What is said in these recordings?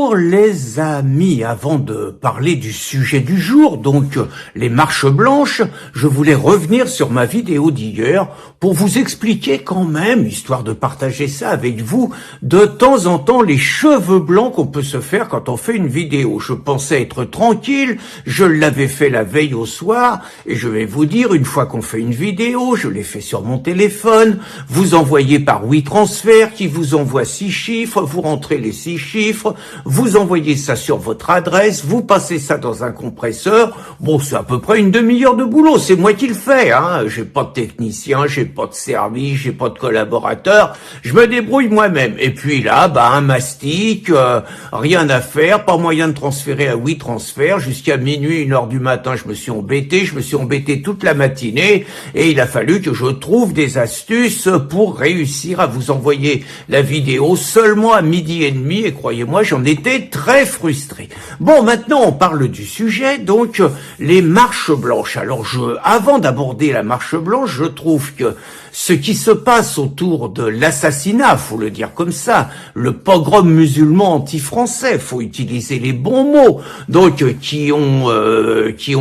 Bonjour les amis, avant de parler du sujet du jour, donc les marches blanches, je voulais revenir sur ma vidéo d'hier pour vous expliquer quand même, histoire de partager ça avec vous, de temps en temps les cheveux blancs qu'on peut se faire quand on fait une vidéo. Je pensais être tranquille, je l'avais fait la veille au soir, et je vais vous dire, une fois qu'on fait une vidéo, je l'ai fait sur mon téléphone, vous envoyez par WeTransfer qui vous envoie 6 chiffres, vous rentrez les 6 chiffres, vous envoyez ça sur votre adresse, vous passez ça dans un compresseur. Bon, c'est à peu près une demi-heure de boulot, c'est moi qui le fais, hein. J'ai pas de technicien, j'ai pas de service, j'ai pas de collaborateur, je me débrouille moi-même. Et puis là, un mastic, rien à faire, pas moyen de transférer à WeTransfer, jusqu'à minuit, 1h du matin, je me suis embêté toute la matinée, et il a fallu que je trouve des astuces pour réussir à vous envoyer la vidéo seulement à 12h30, et croyez-moi, j'en étais très frustré. Bon, maintenant, on parle du sujet, donc, les marches blanches. Alors, avant d'aborder la marche blanche, je trouve que ce qui se passe autour de l'assassinat, faut le dire comme ça, le pogrom musulman anti-français, faut utiliser les bons mots, donc qui ont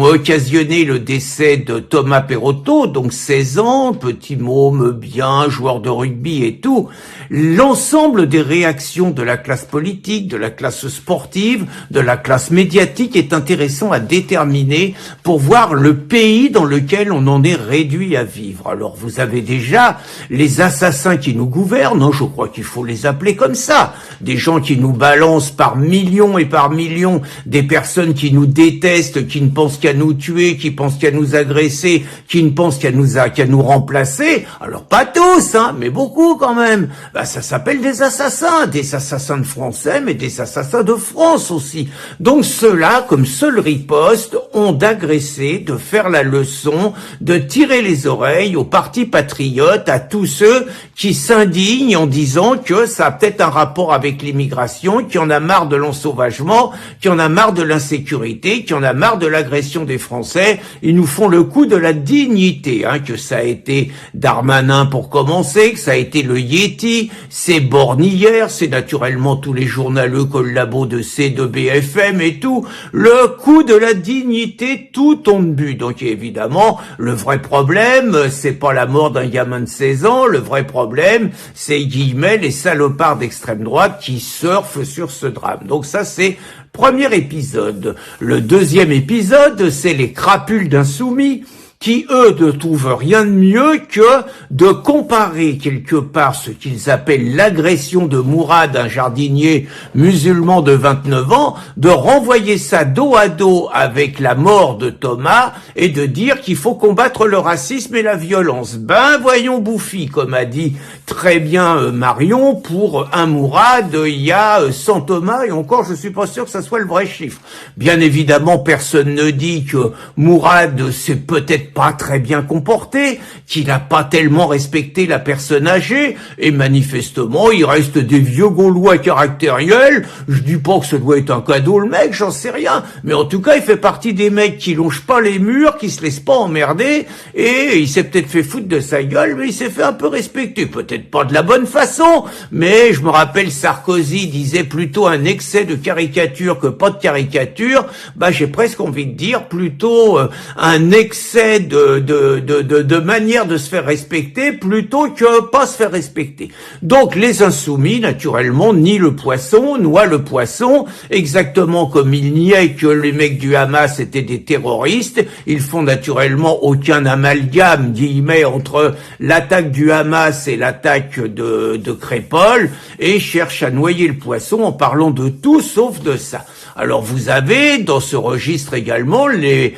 occasionné le décès de Thomas Perotto, donc 16 ans, petit môme bien, joueur de rugby et tout. L'ensemble des réactions de la classe politique, de la classe sportive, de la classe médiatique est intéressant à déterminer pour voir le pays dans lequel on en est réduit à vivre. Alors vous avez déjà les assassins qui nous gouvernent, je crois qu'il faut les appeler comme ça, des gens qui nous balancent par millions et par millions, des personnes qui nous détestent, qui ne pensent qu'à nous tuer, qui pensent qu'à nous agresser, qui ne pensent qu'à nous remplacer. Alors pas tous, mais beaucoup quand même. Ça s'appelle des assassins de Français, mais des assassins de France aussi. Donc ceux-là, comme seule riposte, ont d'agresser, de faire la leçon, de tirer les oreilles aux partis patriotes, à tous ceux qui s'indignent en disant que ça a peut-être un rapport avec l'immigration, qu'il y en a marre de l'ensauvagement, qu'il y en a marre de l'insécurité, qu'il y en a marre de l'agression des Français. Ils nous font le coup de la dignité, que ça a été Darmanin pour commencer, que ça a été le Yéti, c'est Borne hier, c'est naturellement tous les journaleux collabos de C, de BFM et tout. Le coup de la dignité, tout tombe but. Donc évidemment, le vrai problème, c'est pas la mort d'un gamin de 16 ans, le vrai problème, c'est les salopards d'extrême droite qui surfent sur ce drame. Donc ça, c'est premier épisode. Le deuxième épisode, c'est les crapules d'insoumis qui, eux, ne trouvent rien de mieux que de comparer quelque part ce qu'ils appellent l'agression de Mourad, un jardinier musulman de 29 ans, de renvoyer ça dos à dos avec la mort de Thomas et de dire qu'il faut combattre le racisme et la violence. Voyons bouffi, comme a dit très bien Marion, pour un Mourad, il y a 100 Thomas, et encore, je suis pas sûr que ça soit le vrai chiffre. Bien évidemment, personne ne dit que Mourad, c'est peut-être pas très bien comporté, qu'il n'a pas tellement respecté la personne âgée, et manifestement, il reste des vieux Gaulois caractériels. Je dis pas que ça doit être un cadeau, le mec, j'en sais rien, mais en tout cas, il fait partie des mecs qui longent pas les murs, qui se laissent pas emmerder, et il s'est peut-être fait foutre de sa gueule, mais il s'est fait un peu respecter, peut-être pas de la bonne façon, mais je me rappelle Sarkozy disait plutôt un excès de caricature que pas de caricature. J'ai presque envie de dire plutôt un excès de manière de se faire respecter plutôt que pas se faire respecter. Donc les insoumis, naturellement, nient le poisson, noient le poisson, exactement comme ils niaient que les mecs du Hamas étaient des terroristes. Ils font naturellement aucun amalgame, guillemets, entre l'attaque du Hamas et l'attaque de Crépol, et cherchent à noyer le poisson en parlant de tout sauf de ça. Alors vous avez dans ce registre également les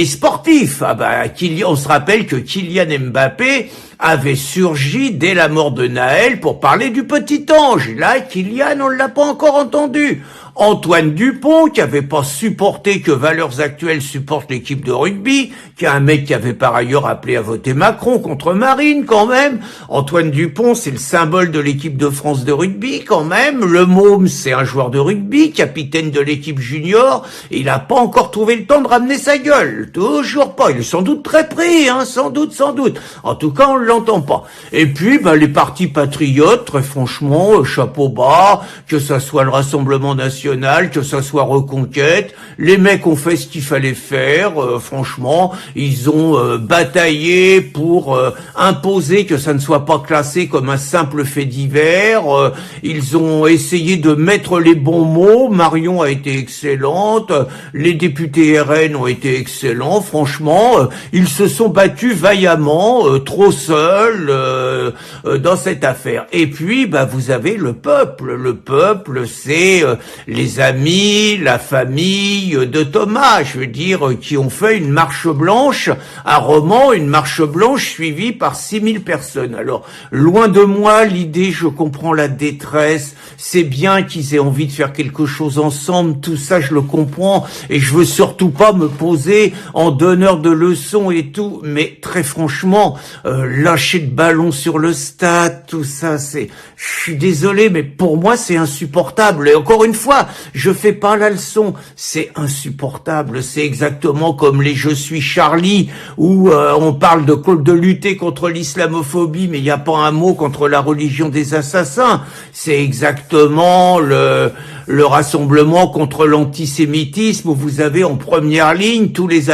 sportifs. On se rappelle que Kylian Mbappé avait surgi dès la mort de Naël pour parler du petit ange. Là, Kylian, on ne l'a pas encore entendu. Antoine Dupont, qui avait pas supporté que Valeurs Actuelles supporte l'équipe de rugby, qui est un mec qui avait par ailleurs appelé à voter Macron contre Marine quand même. Antoine Dupont, c'est le symbole de l'équipe de France de rugby quand même. Le môme, c'est un joueur de rugby, capitaine de l'équipe junior, et il a pas encore trouvé le temps de ramener sa gueule. Toujours pas. Il est sans doute très pris, sans doute. En tout cas, on l'entend pas. Et puis, les partis patriotes, très franchement, chapeau bas, que ça soit le Rassemblement National, que ça soit Reconquête, les mecs ont fait ce qu'il fallait faire, franchement, ils ont bataillé pour imposer que ça ne soit pas classé comme un simple fait divers, ils ont essayé de mettre les bons mots, Marion a été excellente, les députés RN ont été excellents, franchement, ils se sont battus vaillamment, trop seuls, dans cette affaire. Et puis, vous avez le peuple. Le peuple, c'est les amis, la famille de Thomas, je veux dire, qui ont fait une marche blanche à Romans, une marche blanche suivie par 6000 personnes. Alors, loin de moi l'idée, je comprends la détresse, c'est bien qu'ils aient envie de faire quelque chose ensemble, tout ça je le comprends, et je veux surtout pas me poser en donneur de leçons et tout, mais très franchement, lâcher de ballon sur le stade, tout ça, je suis désolé, mais pour moi c'est insupportable. Et encore une fois, je fais pas la leçon, c'est insupportable, c'est exactement comme les Je suis Charlie, où on parle de lutter contre l'islamophobie, mais il n'y a pas un mot contre la religion des assassins. C'est exactement le rassemblement contre l'antisémitisme où vous avez en première ligne tous les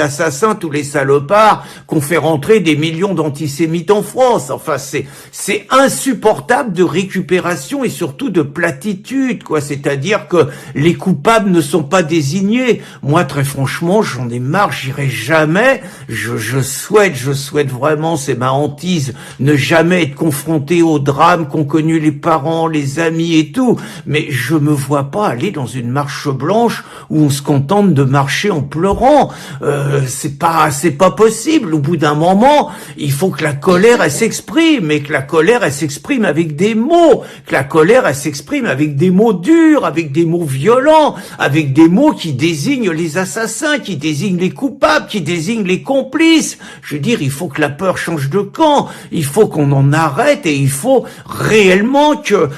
assassins, tous les salopards qu'on fait rentrer des millions d'antisémites en France. Enfin, c'est insupportable de récupération et surtout de platitude, quoi. C'est-à-dire que les coupables ne sont pas désignés. Moi, très franchement, j'en ai marre, j'irai jamais. Je souhaite vraiment, c'est ma hantise, ne jamais être confronté au drame qu'ont connu les parents, les amis et tout. Mais je me vois pas aller dans une marche blanche où on se contente de marcher en pleurant. C'est pas possible. Au bout d'un moment, il faut que la colère elle s'exprime, et que la colère elle s'exprime avec des mots, que la colère elle s'exprime avec des mots durs, avec des mots violents, avec des mots qui désignent les assassins, qui désignent les coupables, qui désignent les complices. Je veux dire, il faut que la peur change de camp, il faut qu'on en arrête, et il faut réellement que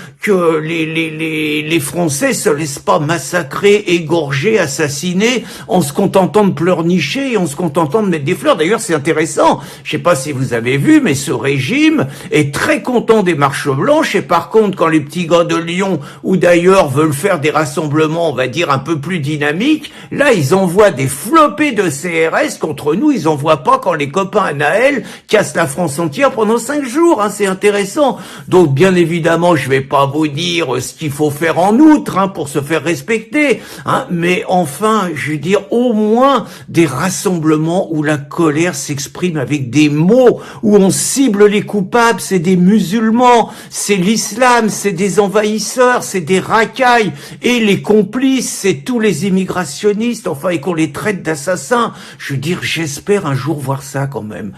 les Français se laissent pas massacrer, égorger, assassiner en se contentant de pleurnicher et en se contentant de mettre des fleurs. D'ailleurs, c'est intéressant. Je sais pas si vous avez vu, mais ce régime est très content des marches blanches, et par contre, quand les petits gars de Lyon ou d'ailleurs veulent faire des rassemblements, on va dire, un peu plus dynamiques, là, ils envoient des flopées de CRS contre nous. Ils envoient pas quand les copains à Naël cassent la France entière pendant 5 jours. C'est intéressant. Donc, bien évidemment, je vais pas vous dire ce qu'il faut faire en outre pour se faire respecter, mais enfin, je veux dire, au moins des rassemblements où la colère s'exprime avec des mots, où on cible les coupables, c'est des musulmans, c'est l'islam, c'est des envahisseurs, c'est des racailles, et les complices, c'est tous les immigrationnistes, enfin, et qu'on les traite d'assassins. Je veux dire, j'espère un jour voir ça quand même.